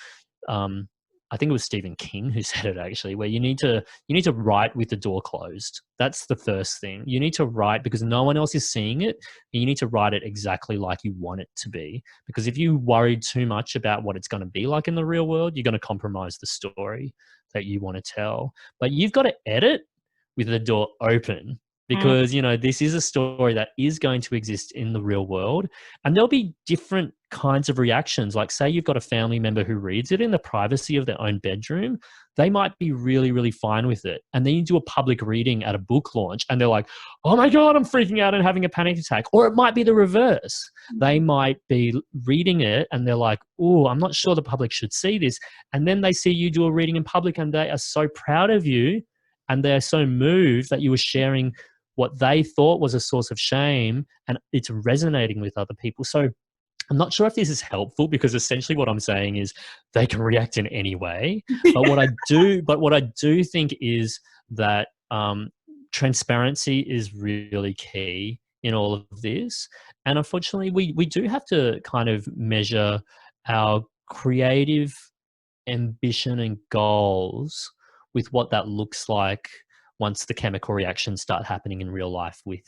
I think it was Stephen King who said it actually, where you need to write with the door closed. That's the first thing. You need to write because no one else is seeing it. And you need to write it exactly like you want it to be. Because if you worry too much about what it's going to be like in the real world, you're going to compromise the story that you want to tell. But you've got to edit with the door open. Because, you know, this is a story that is going to exist in the real world, and there'll be different kinds of reactions. Like, say you've got a family member who reads it in the privacy of their own bedroom, they might be really, really fine with it. And then you do a public reading at a book launch and they're like, oh my God, I'm freaking out and having a panic attack. Or it might be the reverse. They might be reading it and they're like, oh, I'm not sure the public should see this. And then they see you do a reading in public and they are so proud of you and they're so moved that you were sharing what they thought was a source of shame, and it's resonating with other people. So I'm not sure if this is helpful, because essentially what I'm saying is they can react in any way. But what I do think is that transparency is really key in all of this. And unfortunately, we do have to kind of measure our creative ambition and goals with what that looks like once the chemical reactions start happening in real life with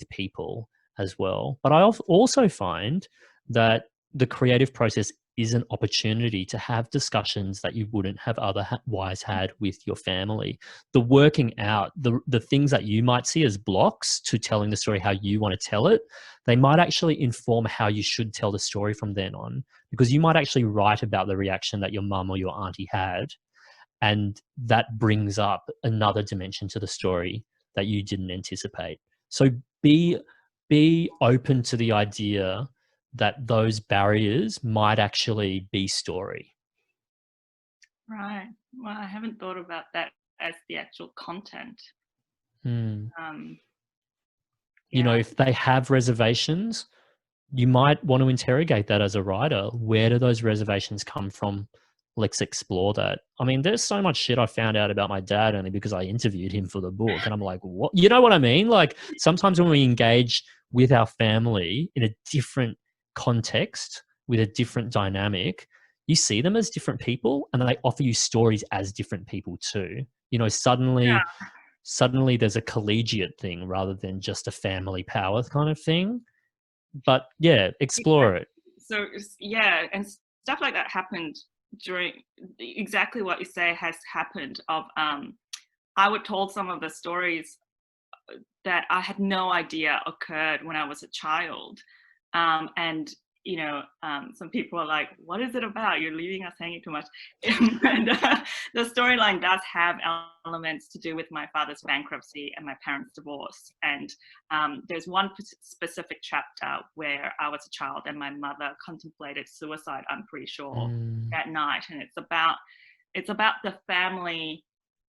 people as well. But I also find that the creative process is an opportunity to have discussions that you wouldn't have otherwise had with your family. The working out, the things that you might see as blocks to telling the story how you want to tell it, they might actually inform how you should tell the story from then on, because you might actually write about the reaction that your mum or your auntie had, and that brings up another dimension to the story that you didn't anticipate. So be open to the idea that those barriers might actually be story. Right. Well, I haven't thought about that as the actual content. You know, if they have reservations, you might want to interrogate that as a writer. Where do those reservations come from? Let's explore that. I mean, there's so much shit I found out about my dad only because I interviewed him for the book. And I'm like, what? You know what I mean? Like, sometimes when we engage with our family in a different context, with a different dynamic, you see them as different people and they offer you stories as different people too. You know, suddenly there's a collegiate thing rather than just a family power kind of thing. But yeah, explore it. So yeah, and stuff like that happened during exactly what you say has happened. Of I would told some of the stories that I had no idea occurred when I was a child, and you know, some people are like, what is it about? You're leaving us hanging too much. And the storyline does have elements to do with my father's bankruptcy and my parents' divorce. And there's one specific chapter where I was a child and my mother contemplated suicide, I'm pretty sure, that night. And it's about the family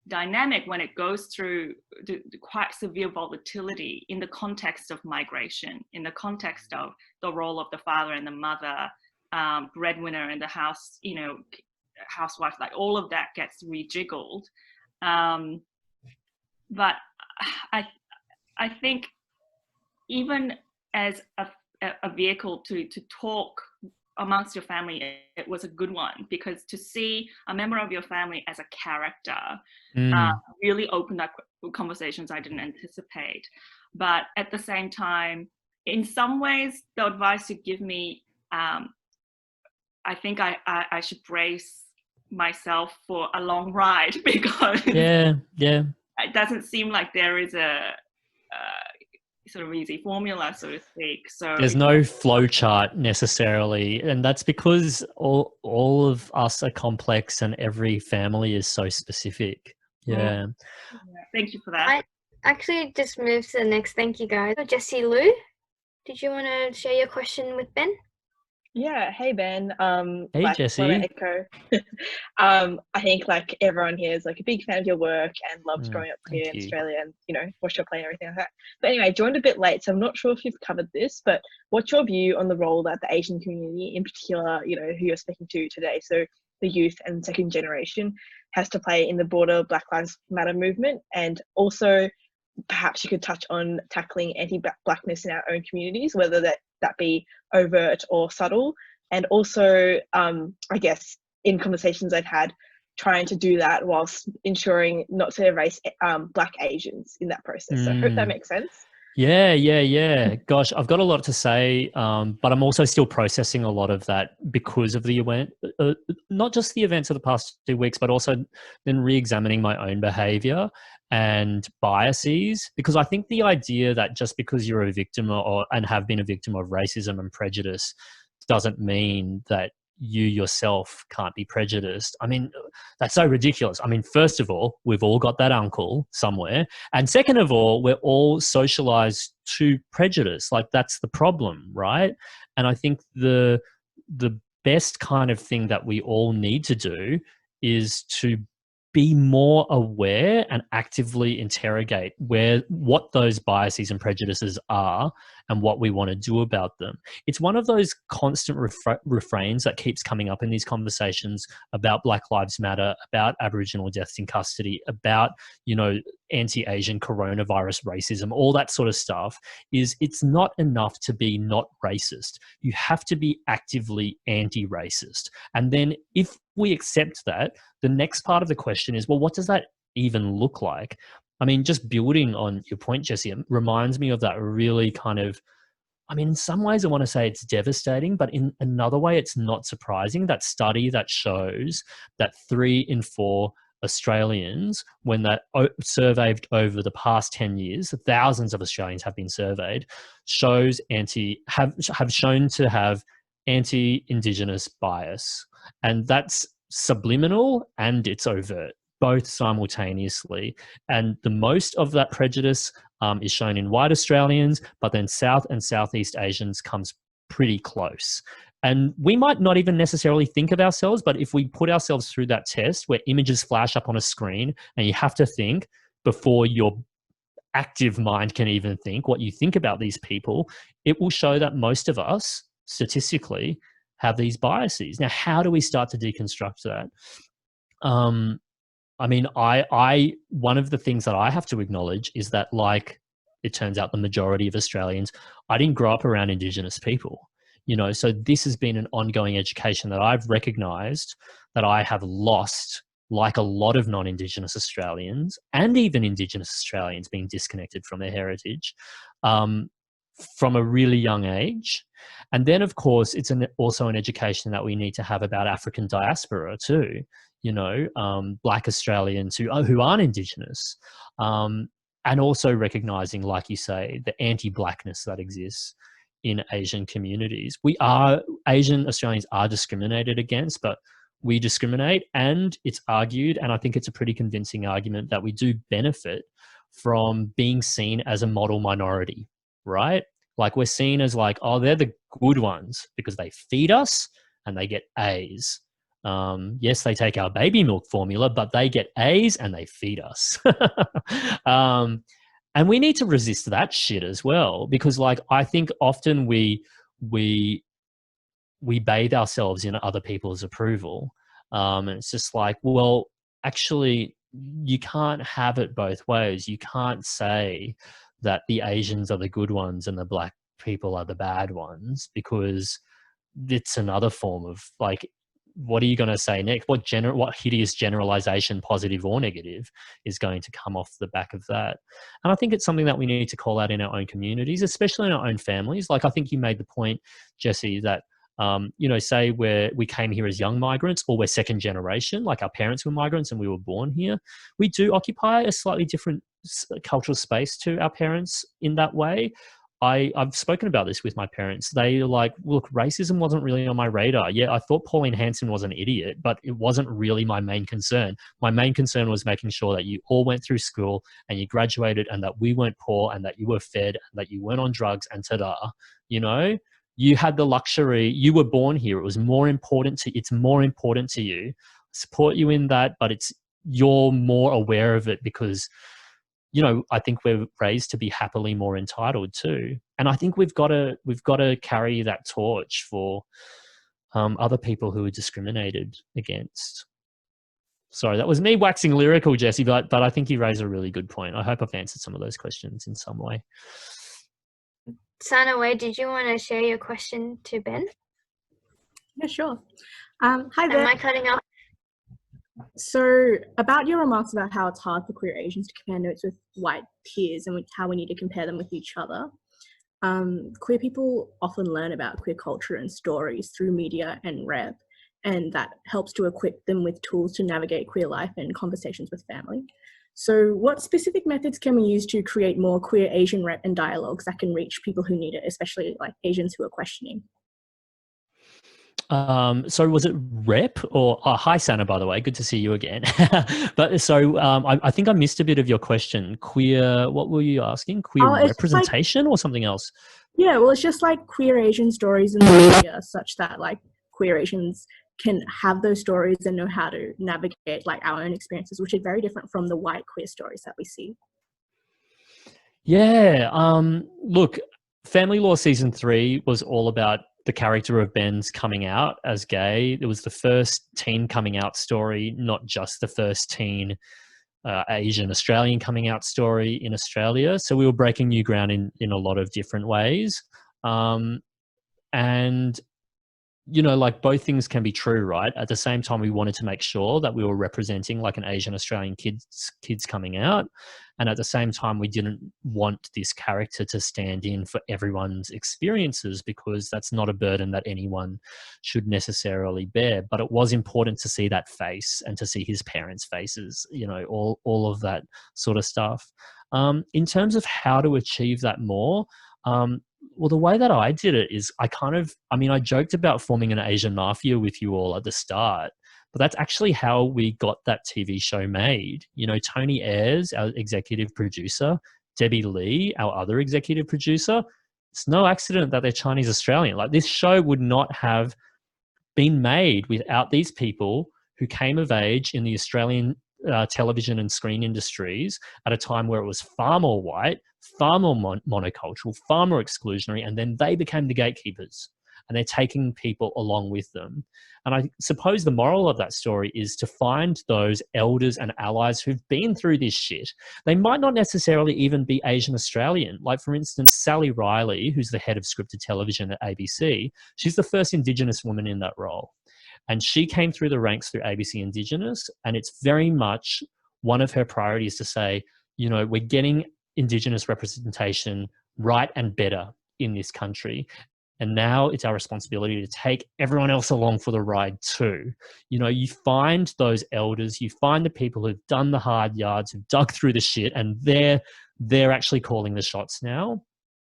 dynamic when it goes through the quite severe volatility in the context of migration, in the context of the role of the father and the mother, breadwinner in the house, you know, housewife, like all of that gets rejiggled. But I think even as a vehicle to talk amongst your family, it was a good one, because to see a member of your family as a character really opened up conversations I didn't anticipate. But at the same time, in some ways, the advice you give me, I think I should brace myself for a long ride, because it doesn't seem like there is a sort of easy formula, so to speak. So there's no flow chart necessarily, and that's because all of us are complex and every family is so specific. Yeah. Thank you for that. I actually just moved to the next. Thank you, guys. Jessie Lou, did you want to share your question with Ben? Yeah, hey Ben. Hey Jessie. Echo. I think like everyone here is like a big fan of your work and loves growing up queer in Australia, and you know, watch your play and everything like that. But anyway, I joined a bit late, so I'm not sure if you've covered this, but what's your view on the role that the Asian community, in particular, you know, who you're speaking to today, so the youth and second generation, has to play in the broader Black Lives Matter movement? And also perhaps you could touch on tackling anti-Blackness in our own communities, whether that be overt or subtle. And also, I guess, in conversations I've had, trying to do that whilst ensuring not to erase Black Asians in that process. So I hope that makes sense. Yeah. Gosh, I've got a lot to say, but I'm also still processing a lot of that because of the event, not just the events of the past 2 weeks, but also then re-examining my own behavior and biases. Because I think the idea that just because you're a victim and have been a victim of racism and prejudice doesn't mean that you yourself can't be prejudiced. I mean, that's so ridiculous. I mean, first of all, we've all got that uncle somewhere. And second of all, we're all socialized to prejudice. Like, that's the problem, right? And I think the best kind of thing that we all need to do is to be more aware and actively interrogate what those biases and prejudices are and what we want to do about them. It's one of those constant refrains that keeps coming up in these conversations about Black Lives Matter, about Aboriginal deaths in custody, about, anti-Asian coronavirus racism, all that sort of stuff. Is it's not enough to be not racist. You have to be actively anti-racist. And then if we accept that, the next part of the question is, well, what does that even look like? I mean, just building on your point, Jesse, it reminds me of that really kind of, I mean, in some ways I want to say it's devastating, but in another way it's not surprising. That study that shows that 3 in 4 Australians, when that surveyed over the past 10 years, thousands of Australians have been surveyed, have shown to have anti-Indigenous bias. And that's subliminal and it's overt, both simultaneously. And the most of that prejudice is shown in white Australians, but then South and Southeast Asians comes pretty close. And we might not even necessarily think of ourselves, but if we put ourselves through that test where images flash up on a screen and you have to think before your active mind can even think what you think about these people, it will show that most of us, statistically, have these biases. Now, how do we start to deconstruct that? I mean, one of the things that I have to acknowledge is that, like, it turns out the majority of Australians, I didn't grow up around Indigenous people, so this has been an ongoing education that I've recognised that I have lost, like a lot of non-Indigenous Australians and even Indigenous Australians being disconnected from their heritage from a really young age. And then, of course, it's also an education that we need to have about African diaspora too, Black Australians who aren't Indigenous, and also recognising, like you say, the anti-Blackness that exists in Asian communities. Asian Australians are discriminated against, but we discriminate, and it's argued, and I think it's a pretty convincing argument, that we do benefit from being seen as a model minority, right? Like, we're seen as like, oh, they're the good ones because they feed us and they get A's. Yes, they take our baby milk formula, but they get A's and they feed us. And we need to resist that shit as well, because, like, I think often we bathe ourselves in other people's approval. And it's just like, well, actually, you can't have it both ways. You can't say that the Asians are the good ones and the Black people are the bad ones, because it's another form of, like, what are you going to say next? What hideous generalization, positive or negative, is going to come off the back of that? And I think it's something that we need to call out in our own communities, especially in our own families. Like, I think you made the point, Jesse, that say we came here as young migrants, or we're second generation, like our parents were migrants and we were born here. We do occupy a slightly different cultural space to our parents in that way. I've spoken about this with my parents. They are like, look, racism wasn't really on my radar. Yeah, I thought Pauline Hanson was an idiot, but it wasn't really my main concern. My main concern was making sure that you all went through school and you graduated, and that we weren't poor, and that you were fed, and that you weren't on drugs, and ta-da. You had the luxury. You were born here. It's more important to you. I support you in that, but you're more aware of it because, I think we're raised to be happily more entitled too. And I think we've got to carry that torch for other people who are discriminated against. Sorry, that was me waxing lyrical, Jesse, but I think you raised a really good point. I hope I've answered some of those questions in some way. Sanaway, did you want to share your question to Ben? Yeah, sure. Hi, Ben. Am I cutting off? So about your remarks about how it's hard for queer Asians to compare notes with white peers and how we need to compare them with each other. Queer people often learn about queer culture and stories through media and rep, and that helps to equip them with tools to navigate queer life and conversations with family. So what specific methods can we use to create more queer Asian rep and dialogues that can reach people who need it, especially like Asians who are questioning? So was it rep or hi Sana, by the way, good to see you again. But so I think I missed a bit of your question. Queer, what were you asking? Queer representation or something else? Yeah, well, it's just like queer Asian stories in the media, such that like queer Asians can have those stories and know how to navigate like our own experiences, which are very different from the white queer stories that we see. Yeah. Look, Family Law season 3 was all about the character of Ben's coming out as gay. It was the first teen coming out story, not just the first teen Asian Australian coming out story in Australia. So we were breaking new ground in a lot of different ways. And you know, like both things can be true, right? At the same time, we wanted to make sure that we were representing like an Asian Australian kids coming out. And at the same time, we didn't want this character to stand in for everyone's experiences because that's not a burden that anyone should necessarily bear. But it was important to see that face and to see his parents' faces, you know, all of that sort of stuff. In terms of how to achieve that more, well, the way that I did it is I joked about forming an Asian mafia with you all at the start, but that's actually how we got that TV show made. You know, Tony Ayres, our executive producer, Debbie Lee, our other executive producer, it's no accident that they're Chinese Australian. Like this show would not have been made without these people who came of age in the Australian television and screen industries at a time where it was far more white, far more monocultural, far more exclusionary, and then they became the gatekeepers and they're taking people along with them. And I suppose the moral of that story is to find those elders and allies who've been through this shit. They might not necessarily even be Asian Australian. Like, for instance, Sally Riley, who's the head of scripted television at ABC, she's the first Indigenous woman in that role. And she came through the ranks through ABC Indigenous, and it's very much one of her priorities to say, you know, we're getting Indigenous representation right and better in this country. And now it's our responsibility to take everyone else along for the ride too. You know, you find those elders, you find the people who've done the hard yards, who've dug through the shit, and they're actually calling the shots now.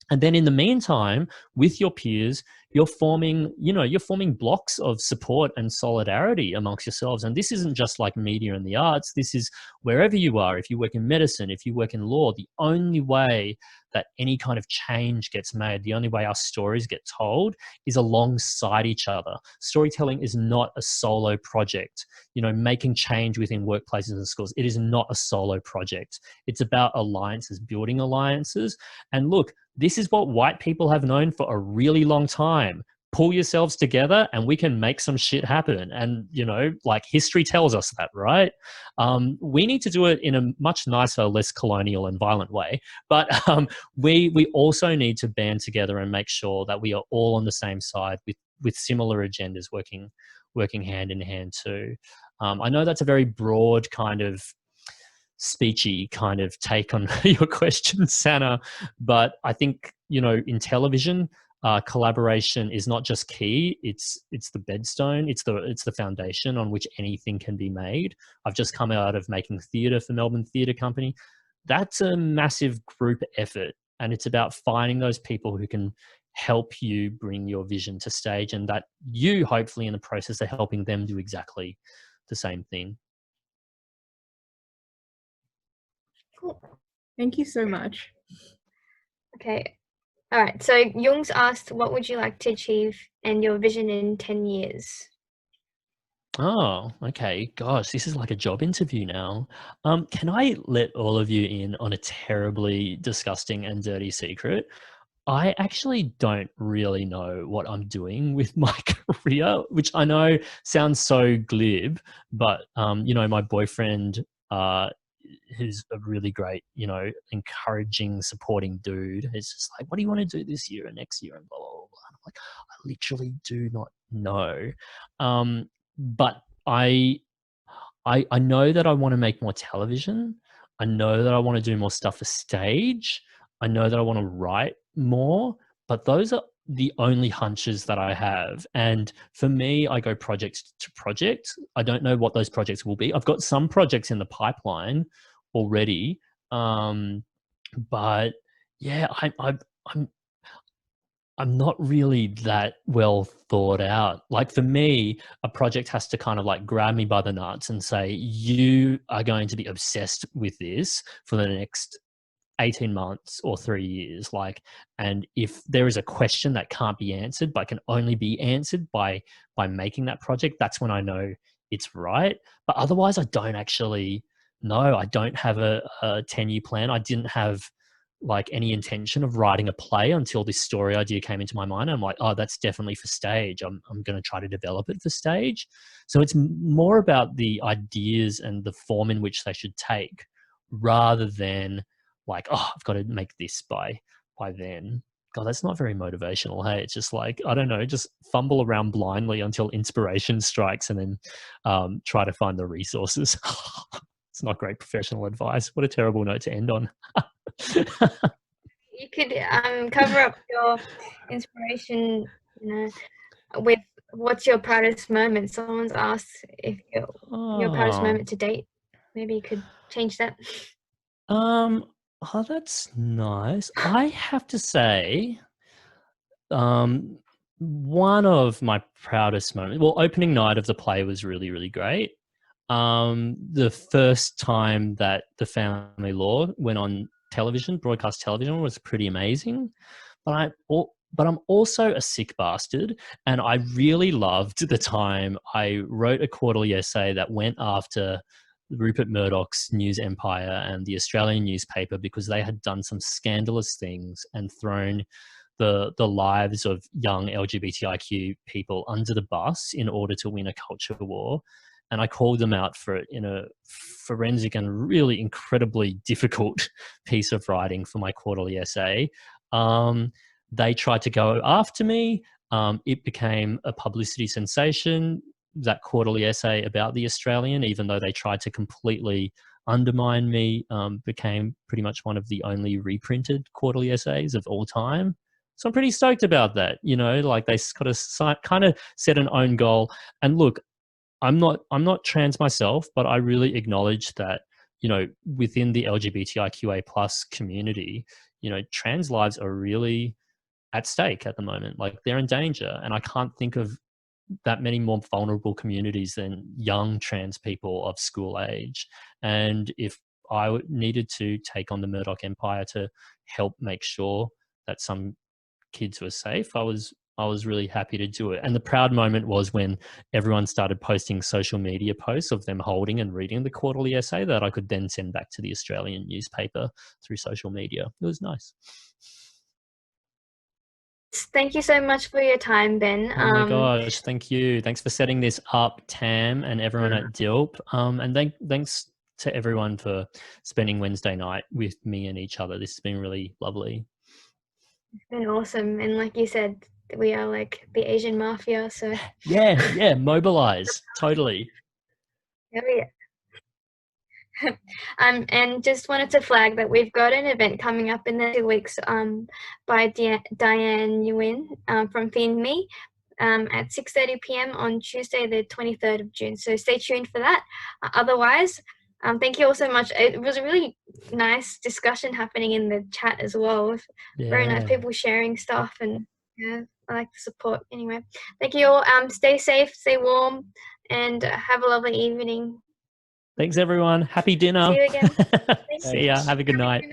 And then in the meantime, with your peers, you're forming blocks of support and solidarity amongst yourselves. And this isn't just like media and the arts. This is wherever you are. If you work in medicine, if you work in law, the only way that any kind of change gets made, the only way our stories get told is alongside each other. Storytelling is not a solo project. You know, making change within workplaces and schools, it is not a solo project. It's about alliances, building alliances. And look, this is what white people have known for a really long time. Pull yourselves together and we can make some shit happen. And, you know, like history tells us that, right? We need to do it in a much nicer, less colonial and violent way. But we also need to band together and make sure that we are all on the same side with similar agendas working hand in hand too. I know that's a very broad kind of speechy kind of take on your question, Sana, but I think, you know, in television, collaboration is not just key, it's the bedstone, it's the foundation on which anything can be made. I've just come out of making theatre for Melbourne Theatre Company. That's a massive group effort, and it's about finding those people who can help you bring your vision to stage, and that you hopefully in the process are helping them do exactly the same thing. Cool. Thank you so much. Okay. All right. So Jung's asked, what would you like to achieve and your vision in 10 years? Oh, okay. Gosh, this is like a job interview now. Can I let all of you in on a terribly disgusting and dirty secret? I actually don't really know what I'm doing with my career, which I know sounds so glib, but you know, my boyfriend, who's a really great, you know, encouraging, supporting dude, is just like, what do you want to do this year and next year and blah, blah, blah. And I'm like, I literally do not know. But I know that I want to make more television. I know that I want to do more stuff for stage. I know that I want to write more, but those are the only hunches that I have. And for me, I go project to project. I don't know what those projects will be. I've got some projects in the pipeline already. But yeah, I'm not really that well thought out. Like for me, a project has to kind of like grab me by the nuts and say, you are going to be obsessed with this for the next 18 months or 3 years. Like, and if there is a question that can't be answered, but can only be answered by making that project, that's when I know it's right. But otherwise, I don't actually know. I don't have a 10-year plan. I didn't have like any intention of writing a play until this story idea came into my mind. I'm like, oh, that's definitely for stage. I'm going to try to develop it for stage. So it's more about the ideas and the form in which they should take, rather than like, oh, I've got to make this by then. God, that's not very motivational. Hey, it's just like, I don't know, just fumble around blindly until inspiration strikes, and then try to find the resources. It's not great professional advice. What a terrible note to end on. You could cover up your inspiration, with what's your proudest moment. Someone's asked if your proudest moment to date. Maybe you could change that. Oh, that's nice. I have to say, one of my proudest moments, well, opening night of the play was really, really great. The first time that The Family Law went on television, broadcast television, was pretty amazing. But I'm also a sick bastard, and I really loved the time I wrote a quarterly essay that went after Rupert Murdoch's news empire and the Australian newspaper, because they had done some scandalous things and thrown the lives of young LGBTIQ people under the bus in order to win a culture war. And I called them out for it in a forensic and really incredibly difficult piece of writing for my quarterly essay. They tried to go after me. It became a publicity sensation, that quarterly essay about the Australian, even though they tried to completely undermine me, became pretty much one of the only reprinted quarterly essays of all time. So I'm pretty stoked about that. Like they kind of set an own goal. And look, I'm not trans myself, but I really acknowledge that, within the LGBTIQA plus community, trans lives are really at stake at the moment. Like they're in danger. And I can't think of that many more vulnerable communities than young trans people of school age. And if I needed to take on the Murdoch empire to help make sure that some kids were safe, I was really happy to do it. And the proud moment was when everyone started posting social media posts of them holding and reading the quarterly essay that I could then send back to the Australian newspaper through social media. It was nice. Thank you so much for your time, Ben. Oh my gosh, thank you. Thanks for setting this up, Tam, and everyone at DILP. And thanks to everyone for spending Wednesday night with me and each other. This has been really lovely. It's been awesome. And like you said, we are like the Asian mafia, so yeah, mobilize. Totally. Oh, yeah. And just wanted to flag that we've got an event coming up in the 2 weeks by Diane Nguyen from Feed Me at 6:30 p.m. on Tuesday the 23rd of June. So stay tuned for that. Otherwise, thank you all so much. It was a really nice discussion happening in the chat as well, with very nice people sharing stuff, and yeah, I like the support. Anyway, thank you all. Stay safe, stay warm, and have a lovely evening. Thanks, everyone. Happy dinner. See you again. See ya. Have a good night.